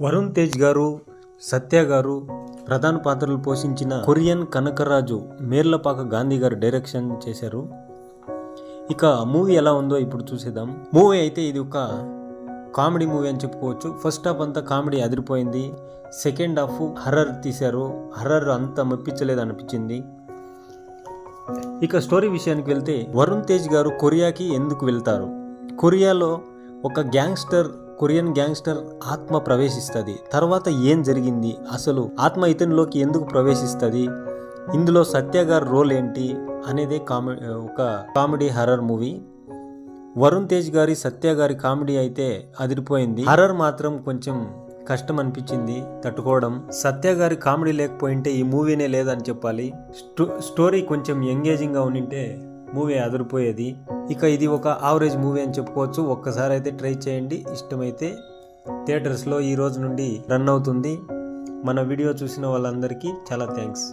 వరుణ్ తేజ్ గారు, సత్య గారు ప్రధాన పాత్రలు పోషించిన కొరియన్ కనకరాజు మేర్లపాక గాంధీ గారు డైరెక్షన్ చేశారు. ఇక మూవీ ఎలా ఉందో ఇప్పుడు చూసేద్దాం. మూవీ అయితే ఇది ఒక కామెడీ మూవీ అని చెప్పుకోవచ్చు. ఫస్ట్ హాఫ్ అంతా కామెడీ అదిరిపోయింది. సెకండ్ హాఫ్ హర్రర్ తీశారు. హర్రర్ అంత మెప్పించలేదు అనిపించింది. ఇక స్టోరీ విషయానికి వెళ్తే, వరుణ్ తేజ్ గారు కొరియాకి ఎందుకు వెళ్తారు? కొరియాలో ఒక కొరియన్ గ్యాంగ్స్టర్ ఆత్మ ప్రవేశిస్తుంది. తర్వాత ఏం జరిగింది, అసలు ఆత్మ ఇతనిలోకి ఎందుకు ప్రవేశిస్తుంది, ఇందులో సత్య గారి రోల్ ఏంటి అనేది ఒక comedy horror movie. Varun Tej గారి, సత్య గారి కామెడీ అయితే అదిరిపోయింది. హర్రర్ మాత్రం కొంచెం కష్టం అనిపించింది తట్టుకోవడం. సత్య గారి కామెడీ లేకపోయింటే ఈ మూవీనే లేదని చెప్పాలి. స్టోరీ కొంచెం ఎంగేజింగ్గా ఉండింటే మూవీ అదిరిపోయేది. ఇక ఇది ఒక యావరేజ్ మూవీ అని చెప్పుకోవచ్చు. ఒక్కసారి అయితే ట్రై చేయండి. ఇష్టమైతే థియేటర్స్లో ఈ రోజు నుండి రన్ అవుతుంది. మన వీడియో చూసిన వాళ్ళందరికీ చాలా థ్యాంక్స్.